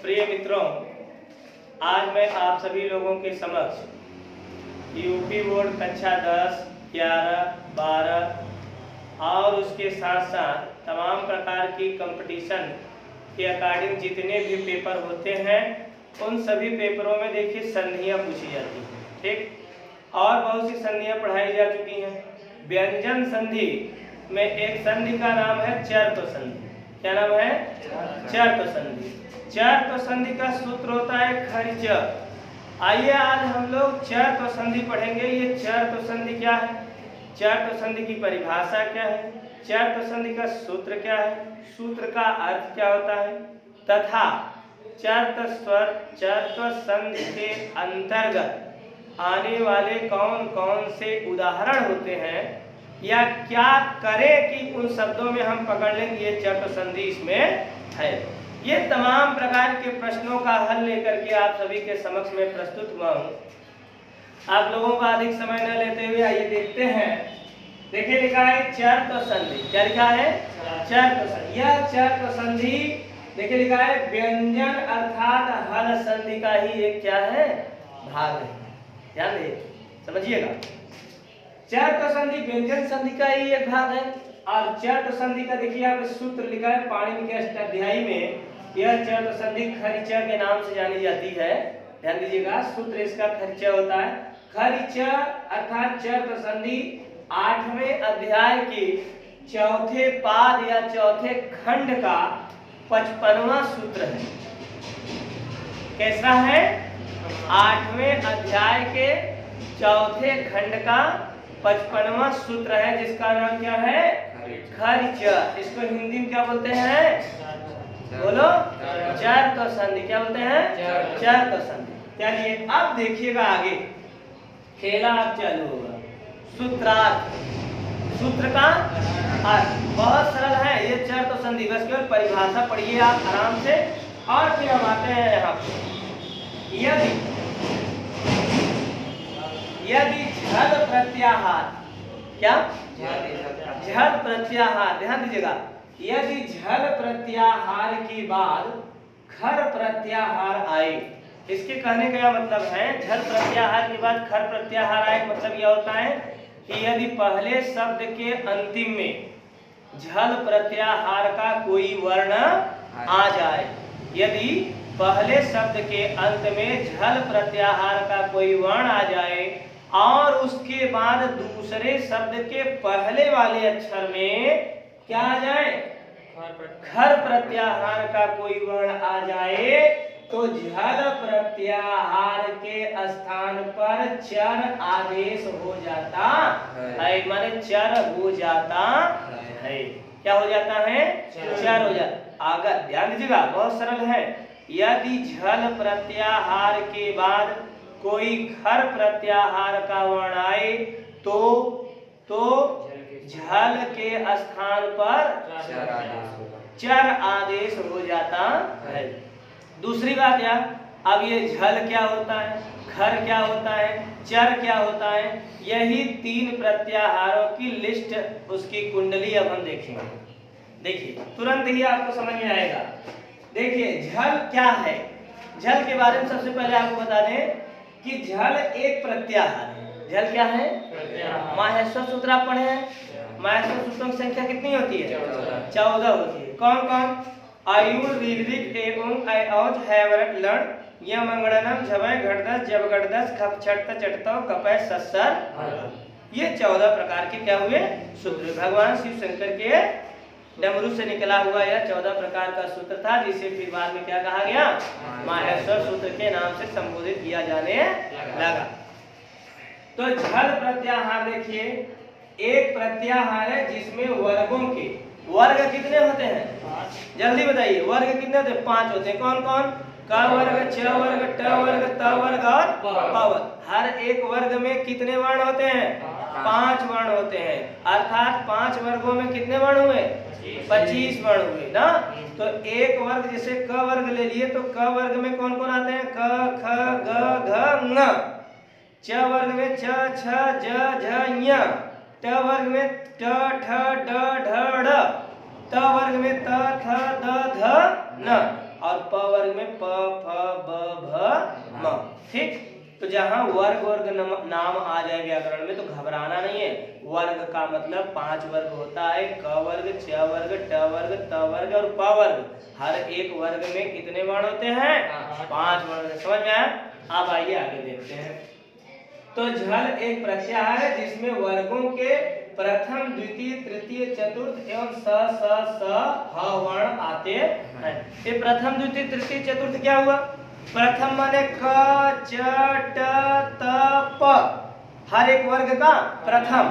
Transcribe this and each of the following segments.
प्रिय मित्रों, आज मैं आप सभी लोगों के समक्ष यूपी बोर्ड कक्षा 10, 11, 12 और उसके साथ साथ तमाम प्रकार की कंपटीशन के अकॉर्डिंग जितने भी पेपर होते हैं उन सभी पेपरों में देखिए संधियाँ पूछी जाती हैं। ठीक, और बहुत सी संधियाँ पढ़ाई जा चुकी हैं। व्यंजन संधि में एक संधि का नाम है चर्त संधि। क्या नाम है? चर्त संधि। चर्त संधि का सूत्र होता है खर्च। आइए आज हम लोग चर्त संधि पढ़ेंगे। ये चर्त संधि क्या है, चर्त संधि की परिभाषा क्या है, चर्त संधि का सूत्र क्या है, सूत्र का अर्थ क्या होता है, तथा चर्त संधि के अंतर्गत आने वाले कौन कौन से उदाहरण होते हैं या क्या करें कि उन शब्दों में हम पकड़ लेंगे ये चर्त संधि इसमें है। ये तमाम प्रकार के प्रश्नों का हल लेकर के आप सभी के समक्ष में प्रस्तुत हुआ हूँ। आप लोगों का अधिक समय न लेते हुए आइए देखते हैं। देखिए लिखा है चर्त संधि। क्या लिखा है? चर्त संधि। यह चर्त संधि देखिए लिखा है व्यंजन अर्थात हल संधि का ही एक क्या है, भाग है। ध्यान दे, समझिएगा। चर्त संधि व्यंजन संधि का ही एक भाग है। और चर्त संधि का देखिए यहाँ पे सूत्र लिखा है पाणिनि के अष्टाध्यायी में। यह चर्त संधि खरिचा के नाम से जानी जाती है। ध्यान दीजिएगा, सूत्र इसका खरिचा होता है। खरिचा अर्थात चर्त संधि 8वें अध्याय के चौथे पाद या चौथे खंड का 55वां सूत्र है। कैसा है? 8वें अध्याय के चौथे खंड का 55वां सूत्र है, जिसका नाम क्या है? खर्च। इसको हिंदी में क्या बोलते हैं? बोलो, चर्त संधि। क्या बोलते हैं? चर्त संधि। चलिए अब देखिएगा आगे खेला अब चालू होगा। सूत्रार्थ, सूत्र का अर्थ बहुत सरल है। ये चर्त संधि बस केवल परिभाषा पढ़िए आप आराम से। और फिर हम आते हैं यहाँ पे। यदि झल प्रत्याहार, क्या झल प्रत्याहार, ध्यान दीजिएगा, यदि झल प्रत्याहार के बाद खर प्रत्याहार आए, इसके कहने का मतलब है झल प्रत्याहार के बाद खर प्रत्याहार आए, मतलब यह होता है कि यदि पहले शब्द के अंतिम में झल प्रत्याहार का कोई वर्ण आ जाए, यदि पहले शब्द के अंत में झल प्रत्याहार का कोई वर्ण आ जाए और उसके बाद दूसरे शब्द के पहले वाले अक्षर में क्या आ जाए, खर प्रत्याहार का कोई वर्ण आ जाए, तो झल प्रत्याहार के स्थान पर चर आदेश हो जाता है। माने चर हो जाता है। क्या हो जाता है? चर हो जाता। आगे ध्यान दीजिएगा, बहुत सरल है। यदि झल प्रत्याहार के बाद कोई खर प्रत्याहार का वर्ण आए तो झल के स्थान पर चर आदेश हो जाता है। दूसरी बात यार, अब ये झल क्या होता है, खर क्या होता है, चर क्या होता है, यही 3 प्रत्याहारों की लिस्ट, उसकी कुंडली अब हम देखेंगे। देखिए तुरंत ही आपको समझ में आएगा। देखिए झल क्या है। झल के बारे में सबसे पहले आपको बता दें कि झल एक प्रत्याहार है। झल क्या है? माहेश्वर सूत्र आप पढ़े हैं। माहेश्वर सूत्रों की संख्या कितनी होती है? 14 होती है। कौन कौन? आयुर, ऋग्विक, एवं, औज, हैवरट, लड़, यमंगणनम, झवय, घटदस, जबगटदस, खप, छट, चटतव, कपय, सस्सर। ये 14 प्रकार के क्या हुए? सूत्र। भगवान शिव शंकर के डमरू से निकला हुआ यह 14 प्रकार का सूत्र था, जिसे फिर बाद में क्या कहा गया? माहेश्वर सूत्र के नाम से संबोधित किया जाने लगा। तो झल प्रत्याहार देखिए एक प्रत्याहार है जिसमें वर्गों के वर्ग कितने होते हैं? जल्दी बताइए, वर्ग कितने होते हैं? 5 होते हैं। कौन कौन? क वर्ग, च वर्ग, ट वर्ग, त वर्ग और प वर्ग। हर एक वर्ग में कितने वर्ण होते हैं? 5 वर्ण होते हैं। अर्थात 5 वर्गों में कितने वर्ण हुए? 25 वर्ण हुए ना। तो एक वर्ग जैसे क वर्ग ले लिए तो क वर्ग में कौन कौन आते हैं? क, ख, ग, घ, ङ। च वर्ग में छ, छ, ज, झ, ञ। ट वर्ग में ट, ठ, ड, ढ, ढ़। त वर्ग में त, थ, द, ध, न। और प वर्ग में प फ ब भ म। ठीक, तो जहाँ वर्ग वर्ग नाम आ जाए व्याकरण में तो घबराना नहीं है। वर्ग का मतलब 5 वर्ग होता है, क वर्ग, च वर्ग, ट वर्ग, त वर्ग और प वर्ग। हर एक वर्ग में कितने वर्ण होते हैं? 5 वर्ण। समझ में आया? अब आइए आगे देखते हैं। तो झल एक प्रत्याहार है जिसमें वर्गों के प्रथम, द्वितीय, तृतीय, चतुर्थ एवं स ह वर्ण आते हैं। ये प्रथम, द्वितीय, तृतीय, चतुर्थ क्या हुआ? प्रथम माने क च ट त प, हर एक वर्ग का प्रथम,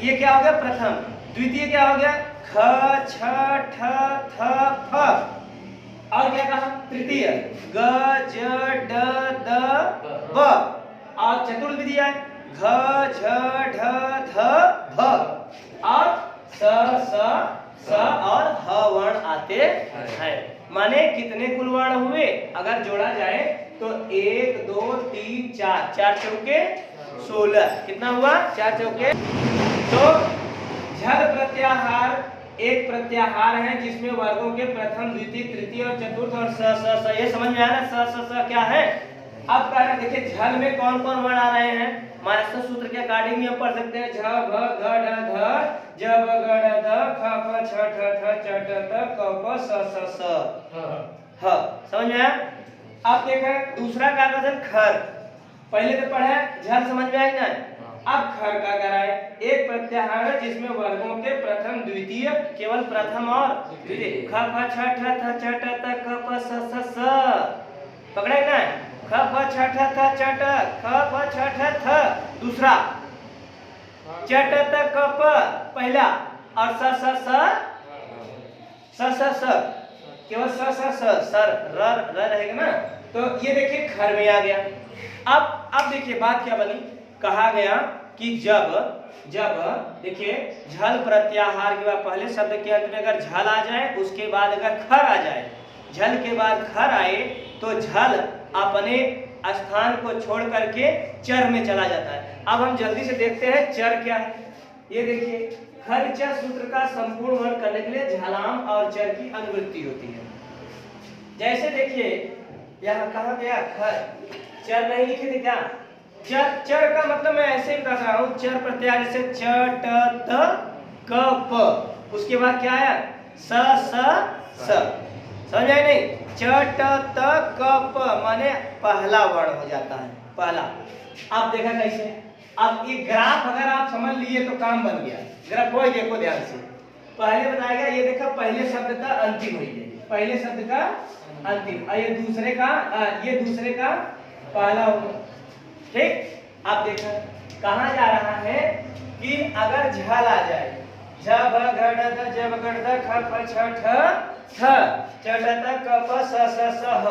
ये क्या हो गया? प्रथम। द्वितीय क्या हो गया? ख छ ठ थ फ, और क्या कहा? तृतीय ग ज ड द ब, और चतुर्थ भी दिया है घ झ ढ ध भ, और स और ह वर्ण आते हैं। माने कितने कुल वर्ण हुए? अगर जोड़ा जाए तो 1 2 3 4, 4 चौके 16। कितना हुआ? 4 चौके। तो झल प्रत्याहार एक प्रत्याहार है जिसमें वर्गों के प्रथम, द्वितीय, तृतीय और चतुर्थ और स ये समझ में आया ना? स क्या है? अब कह रहे देखिए झल में कौन कौन वर्ण आ रहे हैं। मास्टर सूत्र के अकॉर्डिंग हम पढ़ सकते हैं। झ भ घ ढ ध ज ब ग ढ ध ख प छ ठ ठ च ट त क प स ह। समझ में आया? अब देखें दूसरा कागज है खर। पहले तो पढ़े झल, समझ में आई ना? अब खर का कराए एक प्रत्याहार है जिसमें वर्गों के प्रथम, द्वितीय, केवल प्रथम और द्वितीय, ख फ छ ठ थ च ट त क प स पकड़े ना? ख फ छ ठ थ च ट ख फ छ ठ थ दूसरा, च ट त क प पहला, और स केवल सर र रहेगा ना? तो ये देखिए खर में आ गया। अब देखिए बात क्या बनी। कहा गया कि जब देखिए झल प्रत्याहार के बाद पहले शब्द के अंत में अगर झल आ जाए, उसके बाद अगर खर आ जाए, झल के बाद खर आए तो झल अपने स्थान को छोड़ करके चर में चला जाता है। अब हम जल्दी से देखते हैं चर क्या है। ये देखिए खर चर सूत्र का संपूर्ण वर्णन करने के लिए झलाम और चर की अनुवृत्ति होती है। जैसे देखिए यहाँ कहा गया खर, चर नहीं लिखे थे क्या? चर का मतलब मैं ऐसे ही बता रहा हूँ। चर प्रत्याहार जैसे च ट त क प, उसके बाद क्या आया? स समझ आए नहीं? च ट त क प माने पहला वर्ण हो जाता है, पहला। अब देखा कैसे? अब ये ग्राफ अगर आप समझ लिए तो काम बन गया। ग्राफ को देखो ध्यान से। पहले बताएगा ये देखा पहले शब्द का अंतिम हो जाएगा, पहले शब्द का अंतिम, ये दूसरे का पहला होगा। ठीक, आप देखा कहा जा रहा है कि अगर झल आ जाए, झ भ घ ढ ध ज ब ग ढ ध ख प छ ठ थ च ट त क प स ह,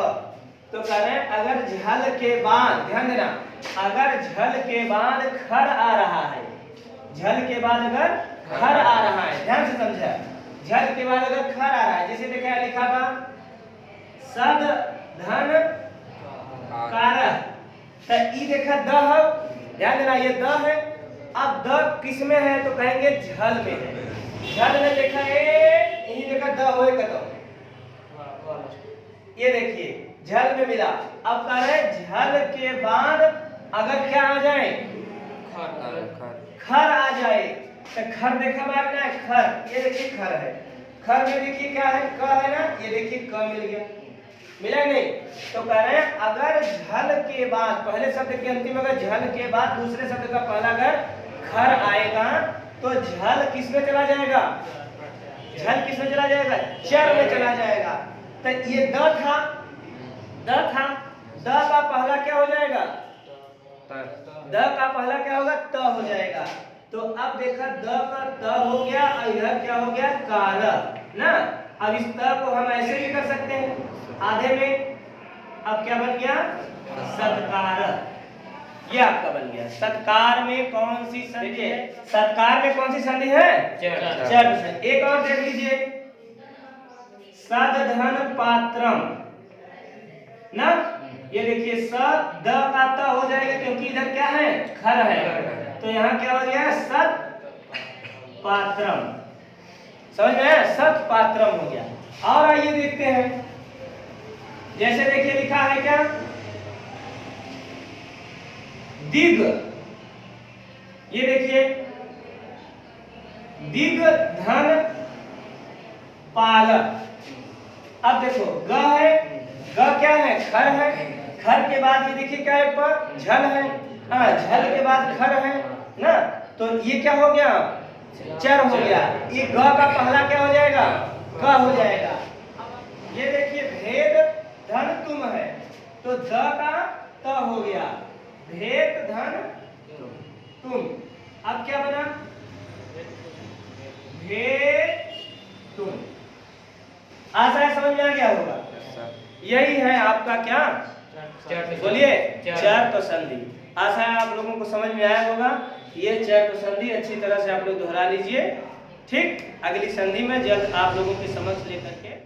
तो कह रहे हैं अगर झल के बाद, ध्यान देना, अगर झल के बाद खर आ रहा है, झल के बाद अगर खर आ रहा है, ध्यान से समझा, झल के बाद अगर खर आ रहा है, जैसे देखा है लिखा था सद धन कारह, तो ई देखा द है, ध्यान देना ये द है। अब द किस में है? तो कहेंगे झल में है। झल में देखा यही देखा द होए कदम, ये देखिए झल में मिला। अब कह रहे झल के बाद अगर क्या आ जाए? खर आ जाए। तो खर देखा बात ना, खर, ये देखिए खर है, खर में देखिए क्या है? क है ना, ये देखिए क मिल गया, मिला नहीं? तो कह रहे हैं अगर झल के बाद, पहले शब्द के अंतिम अगर झल के बाद दूसरे शब्द का पहला अगर खर आएगा तो झल किस में चला जाएगा? झल किस में चला जाएगा? चर में चला जाएगा। तो ये द था, द का पहला क्या हो जाएगा? द का पहला क्या होगा? त हो जाएगा। तो अब देखा द का त हो गया और इधर क्या हो गया? कार ना। अब इस त को हम ऐसे भी कर सकते हैं आधे में, अब क्या बन गया? सत्कार, ये आपका बन गया। सत्कार में कौन सी संधि है? सत्कार में कौन सी संधि है? चर। एक और देख लीजिए, सदधन पात्रम ना, ये देखिए सद द का त हो जाएगा क्योंकि इधर क्या है? खर है, तो यहाँ क्या हो गया? सत पात्रम। समझ में आया? सत पात्रम हो गया। और आइए देखते हैं जैसे देखिए लिखा है क्या, दिग, ये देखिए दिग धन पालक। अब देखो ग है, ग क्या है, खर है, खर के बाद ये देखिए क्या है, पर झल है, हाँ झल के बाद खर है ना, तो ये क्या हो गया, चर हो गया। ये ग का पहला क्या हो जाएगा, क हो जाएगा। ये देखिए भेद धन तुम है, तो द का त हो गया, भेद धन तुम। अब क्या बना, भेद तुम। आशा है समझ में आ गया होगा। यही है आपका क्या, बोलिए चर तो संधि। आशा है आप लोगों को समझ में आया होगा। ये चर तो संधि अच्छी तरह से आप लोग दोहरा लीजिए। ठीक, अगली संधि में जल्द आप लोगों के समक्ष लेकर के